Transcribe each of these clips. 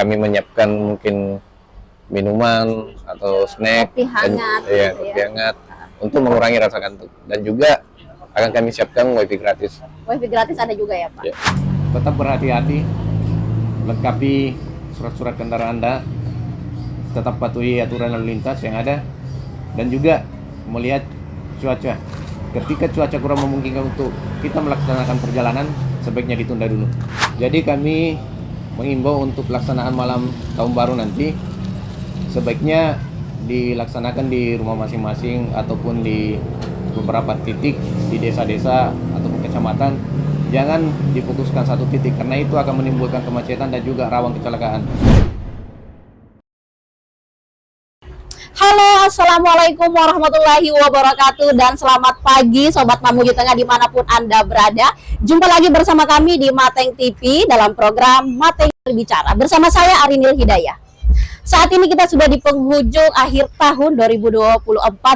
kami menyiapkan mungkin minuman atau snack, kopi hangat, ya, kopi hangat untuk mengurangi rasa kantuk. Dan juga akan kami siapkan wifi gratis. Wifi gratis ada juga ya Pak? Ya. Tetap berhati-hati, lengkapi surat-surat kendaraan Anda, tetap patuhi aturan lalu lintas yang ada, dan juga melihat cuaca. Ketika cuaca kurang memungkinkan untuk kita melaksanakan perjalanan, sebaiknya ditunda dulu. Jadi kami mengimbau untuk pelaksanaan malam tahun baru nanti sebaiknya dilaksanakan di rumah masing-masing ataupun di beberapa titik di desa-desa ataupun kecamatan. Jangan difokuskan satu titik karena itu akan menimbulkan kemacetan dan juga rawan kecelakaan. Halo, assalamualaikum warahmatullahi wabarakatuh, dan selamat pagi Sobat Mamuju Tengah dimanapun Anda berada. Jumpa lagi bersama kami di Mateng TV dalam program Mateng Berbicara bersama saya Arinil Hidayah. Saat ini kita sudah di penghujung akhir tahun 2024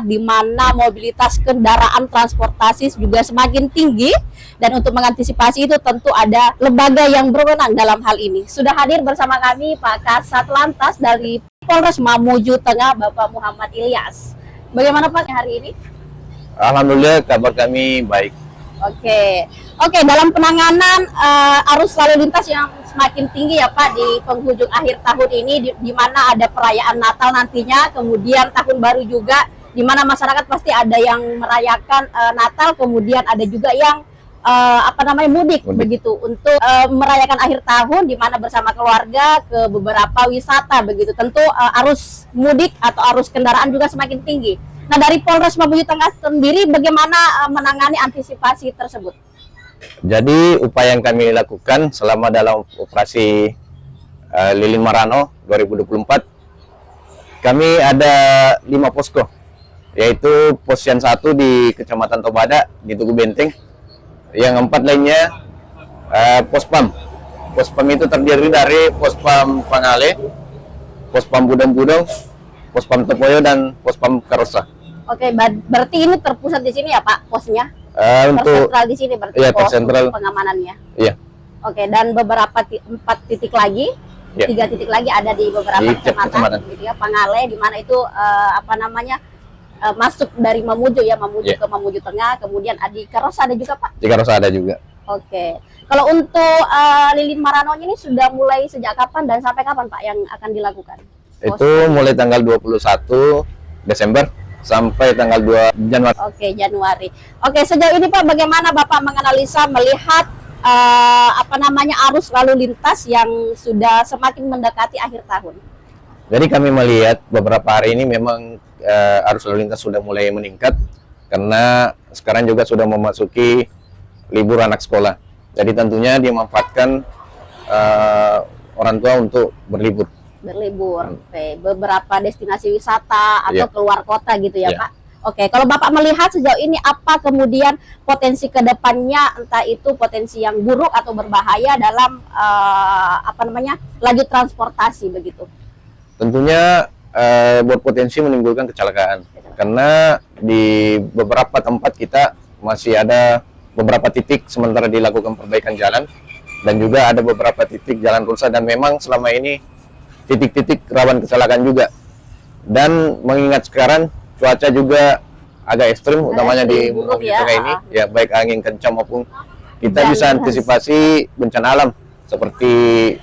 di mana mobilitas kendaraan transportasi juga semakin tinggi, dan untuk mengantisipasi itu tentu ada lembaga yang berwenang dalam hal ini. Sudah hadir bersama kami Pak Kasat Lantas dari Polres Mamuju Tengah, Bapak Muhammad Ilyas. Bagaimana Pak hari ini? Alhamdulillah kabar kami baik. Oke, dalam penanganan arus lalu lintas yang semakin tinggi ya Pak di penghujung akhir tahun ini, di mana ada perayaan Natal nantinya, kemudian tahun baru juga, di mana masyarakat pasti ada yang merayakan Natal, kemudian ada juga yang mudik begitu untuk merayakan akhir tahun, di mana bersama keluarga ke beberapa wisata begitu. Tentu arus mudik atau arus kendaraan juga semakin tinggi. Nah, dari Polres Mamuju Tengah sendiri bagaimana menangani antisipasi tersebut? Jadi upaya yang kami lakukan selama dalam operasi Lilin Marano 2024, kami ada 5 posko, yaitu pos yang 1 di Kecamatan Tobada di Tugu Benteng, yang 4 lainnya pos PAM. Pos PAM itu terdiri dari pos PAM Pangale, pos PAM Budong-Budong, pos PAM Tepoyo, dan pos PAM Karosa. Oke, berarti ini terpusat di sini ya Pak posnya? Untuk tersentral di sini berarti ya, pos tersentral pengamanannya. Iya. Oke, dan beberapa 4 titik lagi, Ya. 3 titik lagi ada di beberapa kecamatan gitu ya, Pangale, di mana itu masuk dari Mamuju ya, Mamuju ke Mamuju Tengah, kemudian di Karosa ada juga Pak? Di Karosa ada juga. Oke. Kalau untuk Lilin Marano ini sudah mulai sejak kapan dan sampai kapan Pak yang akan dilakukan? Itu mulai tanggal 21 Desember sampai tanggal 2 Januari. Oke, Januari. Oke, sejauh ini Pak bagaimana Bapak menganalisa melihat arus lalu lintas yang sudah semakin mendekati akhir tahun? Jadi kami melihat beberapa hari ini memang arus lalu lintas sudah mulai meningkat karena sekarang juga sudah memasuki libur anak sekolah. Jadi tentunya dimanfaatkan orang tua untuk berlibur. Oke. Beberapa destinasi wisata atau keluar kota gitu ya Pak. Oke, kalau Bapak melihat sejauh ini apa kemudian potensi kedepannya, entah itu potensi yang buruk atau berbahaya dalam laju transportasi begitu? Tentunya berpotensi menimbulkan kecelakaan karena di beberapa tempat kita masih ada beberapa titik sementara dilakukan perbaikan jalan, dan juga ada beberapa titik jalan rusak, dan memang selama ini titik-titik rawan kecelakaan juga. Dan mengingat sekarang cuaca juga agak ekstrim, utamanya di Mamuju Tengah ini, ya baik angin kencang maupun kita bisa antisipasi bencana alam seperti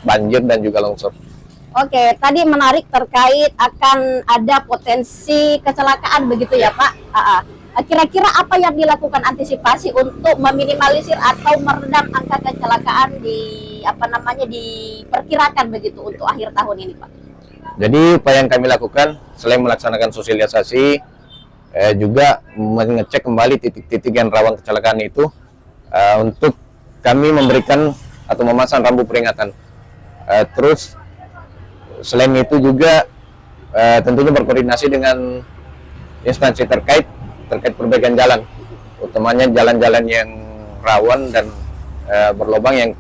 banjir dan juga longsor. Oke, tadi menarik terkait akan ada potensi kecelakaan begitu ya Pak. Kira-kira apa yang dilakukan antisipasi untuk meminimalisir atau meredam angka kecelakaan diperkirakan begitu untuk akhir tahun ini Pak? Jadi upaya yang kami lakukan selain melaksanakan sosialisasi, juga mengecek kembali titik-titik yang rawan kecelakaan itu, untuk kami memberikan atau memasang rambu peringatan. Terus selain itu juga tentunya berkoordinasi dengan instansi terkait perbaikan jalan, utamanya jalan-jalan yang rawan dan berlubang yang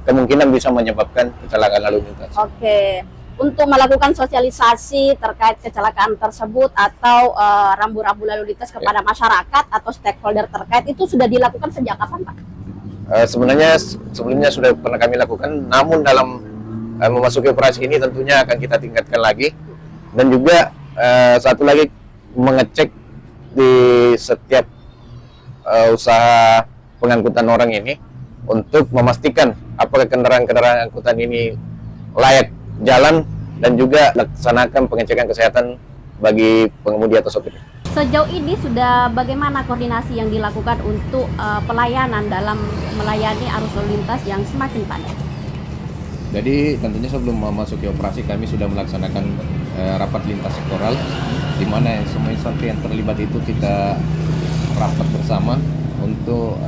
kemungkinan bisa menyebabkan kecelakaan lalu lintas. Oke, untuk melakukan sosialisasi terkait kecelakaan tersebut atau rambu-rambu lalu lintas kepada masyarakat atau stakeholder terkait itu sudah dilakukan sejak kapan Pak? Sebenarnya sebelumnya sudah pernah kami lakukan, namun dalam memasuki operasi ini tentunya akan kita tingkatkan lagi, dan juga satu lagi mengecek di setiap usaha pengangkutan orang ini untuk memastikan apakah kendaraan-kendaraan angkutan ini layak jalan, dan juga laksanakan pengecekan kesehatan bagi pengemudi atau sopir. Sejauh ini sudah bagaimana koordinasi yang dilakukan untuk pelayanan dalam melayani arus lalu lintas yang semakin padat? Jadi tentunya sebelum memasuki operasi kami sudah melaksanakan rapat lintas sektoral, di mana semua instansi yang terlibat itu kita rapat bersama untuk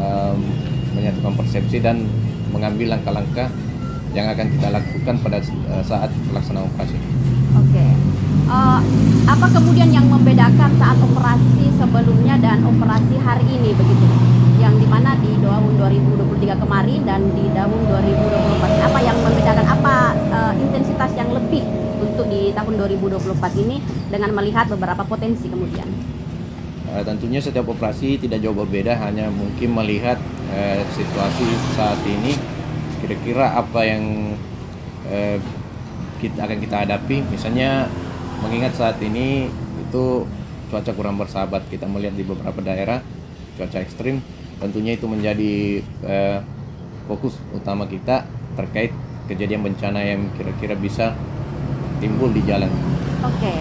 menyatukan persepsi dan mengambil langkah-langkah yang akan kita lakukan pada saat pelaksanaan operasi. Oke. Apa kemudian yang membedakan saat operasi sebelumnya dan operasi hari ini begitu? Yang dimana di tahun 2023 kemarin dan di tahun 2024. Apa yang membedakan? Apa intensitas yang lebih untuk di tahun 2024 ini dengan melihat beberapa potensi kemudian? Tentunya setiap operasi tidak jauh berbeda, hanya mungkin melihat situasi saat ini, kira-kira apa yang akan kita hadapi. Misalnya mengingat saat ini itu cuaca kurang bersahabat, kita melihat di beberapa daerah cuaca ekstrim, tentunya itu menjadi fokus utama kita terkait kejadian bencana yang kira-kira bisa timbul di jalan. Oke.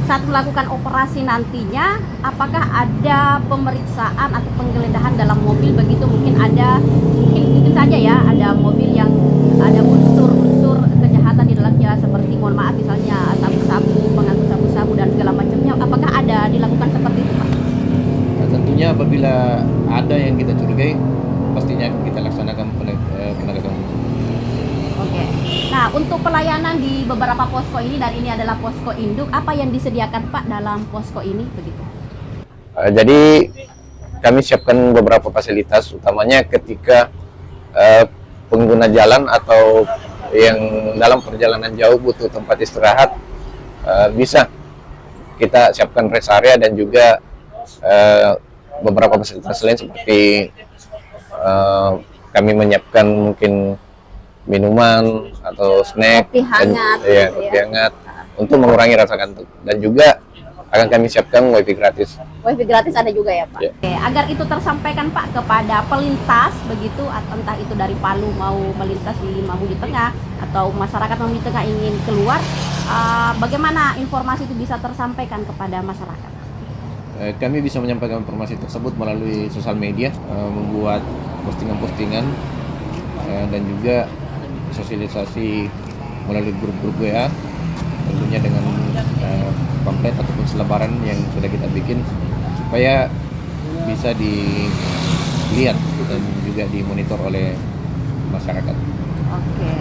Saat melakukan operasi nantinya, apakah ada pemeriksaan atau penggeledahan dalam mobil begitu? Mungkin saja ya, ada mobil yang ada unsur-unsur kejahatan di dalamnya, seperti mohon maaf misalnya sabu-sabu, pengangkut sabu-sabu dan segala macamnya. Apakah ada dilakukan seperti itu, Pak? Nah, tentunya apabila ada yang kita curigai, pastinya kita laksanakan penegakan hukum. Oke. Nah, untuk pelayanan di beberapa posko ini, dan ini adalah posko induk, apa yang disediakan Pak dalam posko ini begitu? Jadi kami siapkan beberapa fasilitas, utamanya ketika pengguna jalan atau yang dalam perjalanan jauh butuh tempat istirahat, bisa kita siapkan rest area, dan juga beberapa fasilitas lain seperti kami menyiapkan mungkin minuman atau snack, kopi hangat, kopi hangat untuk mengurangi rasa kantuk, dan juga akan kami siapkan wifi gratis. Wifi gratis ada juga ya Pak? Ya. Oke, agar itu tersampaikan Pak kepada pelintas begitu, entah itu dari Palu mau melintas di Mamuju Tengah atau masyarakat Mamuju Tengah ingin keluar, bagaimana informasi itu bisa tersampaikan kepada masyarakat? Kami bisa menyampaikan informasi tersebut melalui sosial media, membuat postingan-postingan, dan juga sosialisasi melalui grup-grup WA, tentunya dengan pamflet ataupun selebaran yang sudah kita bikin supaya bisa dilihat dan juga dimonitor oleh masyarakat. Oke,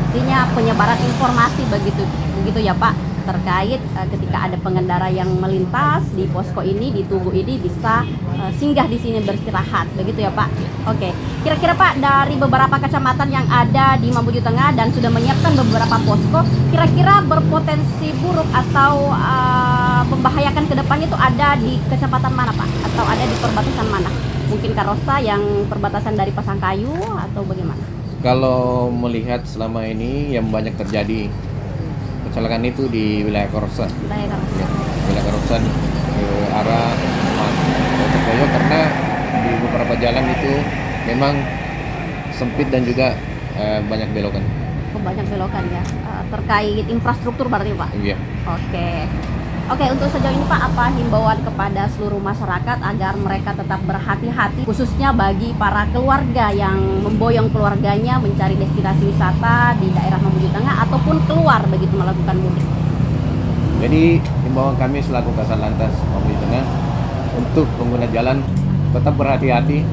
artinya penyebaran informasi begitu ya Pak, terkait ketika ada pengendara yang melintas di posko ini, di tugu ini, bisa singgah di sini beristirahat, begitu ya Pak? Oke, kira-kira Pak, dari beberapa kecamatan yang ada di Mamuju Tengah dan sudah menyiapkan beberapa posko, kira-kira berpotensi buruk atau membahayakan ke depan itu ada di kecamatan mana Pak? Atau ada di perbatasan mana? Mungkin Karosa yang perbatasan dari Pasangkayu atau bagaimana? Kalau melihat selama ini yang banyak terjadi kecelakaan itu di wilayah Karosa. Wilayah Karosa ke arah Mojokerto, karena di beberapa jalan itu memang sempit dan juga banyak belokan. Banyak belokan ya. Terkait infrastruktur berarti Pak? Iya. Oke, untuk sejauh ini Pak, apa himbauan kepada seluruh masyarakat agar mereka tetap berhati-hati, khususnya bagi para keluarga yang memboyong keluarganya mencari destinasi wisata di daerah Mamuju Tengah ataupun keluar begitu melakukan mudik? Jadi himbauan kami selaku Kasat Lantas Mamuju Tengah untuk pengguna jalan tetap berhati-hati,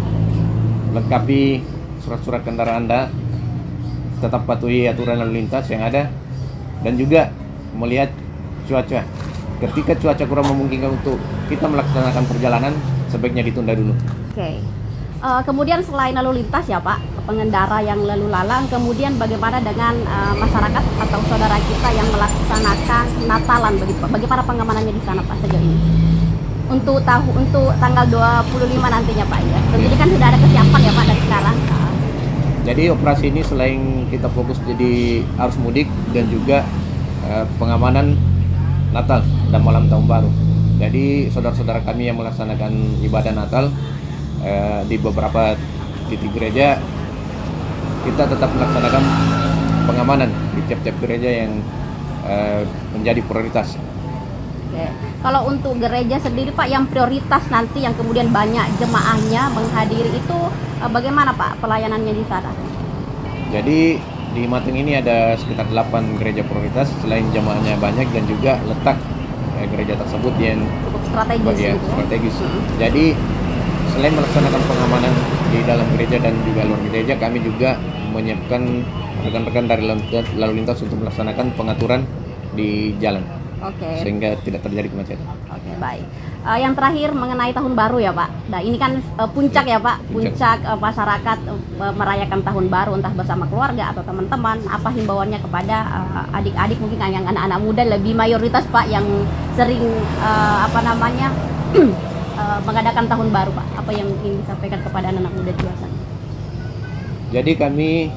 lengkapi surat-surat kendaraan Anda, tetap patuhi aturan lalu lintas yang ada, dan juga melihat cuaca. Ketika cuaca kurang memungkinkan untuk kita melaksanakan perjalanan, sebaiknya ditunda dulu. Oke. Kemudian selain lalu lintas ya Pak, pengendara yang lalu lalang, kemudian bagaimana dengan masyarakat atau saudara kita yang melaksanakan Natalan begitu Pak? Bagaimana pengamanannya di sana Pak sejauh ini? Untuk tanggal 25 nantinya Pak ya. Tentunya kan sudah ada kesiapan ya Pak dari sekarang. Jadi operasi ini selain kita fokus jadi arus mudik dan juga pengamanan Natal dan malam tahun baru. Jadi saudara-saudara kami yang melaksanakan ibadah Natal di beberapa titik gereja, kita tetap melaksanakan pengamanan di tiap-tiap gereja yang menjadi prioritas. Oke. Kalau untuk gereja sendiri Pak, yang prioritas nanti yang kemudian banyak jemaahnya menghadiri itu bagaimana Pak pelayanannya di sana? Jadi di Mateng ini ada sekitar 8 gereja prioritas, selain jemaahnya banyak dan juga letak gereja tersebut yang Cukup strategis gitu ya? strategis. Jadi selain melaksanakan pengamanan di dalam gereja dan juga luar gereja, kami juga menyiapkan rekan-rekan dari lalu lintas untuk melaksanakan pengaturan di jalan. Oke. Sehingga tidak terjadi kemacetan. Oke, baik. Yang terakhir mengenai tahun baru ya Pak. Nah ini kan puncak ya Pak, puncak masyarakat merayakan tahun baru entah bersama keluarga atau teman-teman. Apa himbauannya kepada adik-adik mungkin yang anak-anak muda, lebih mayoritas Pak yang sering mengadakan tahun baru Pak. Apa yang ingin disampaikan kepada anak-anak muda di luar sana? Jadi kami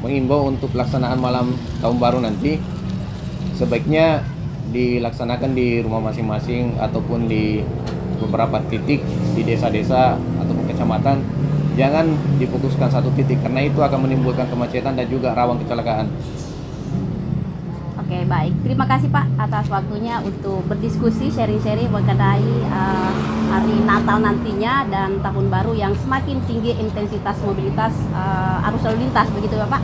mengimbau untuk pelaksanaan malam tahun baru nanti sebaiknya dilaksanakan di rumah masing-masing ataupun di beberapa titik di desa-desa ataupun kecamatan. Jangan difokuskan satu titik karena itu akan menimbulkan kemacetan dan juga rawan kecelakaan. Oke, baik. Terima kasih Pak atas waktunya untuk berdiskusi, sharing-sharing mengenai hari Natal nantinya dan tahun baru yang semakin tinggi intensitas mobilitas arus lalu lintas, begitu ya Pak.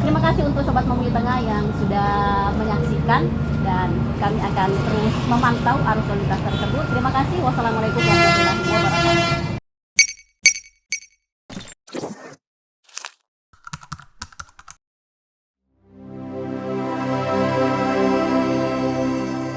Terima kasih untuk Sobat Mamuli Tengah yang sudah menyaksikan dan kami akan terus memantau arus lalu lintas tersebut. Terima kasih. Wassalamualaikum warahmatullahi wabarakatuh.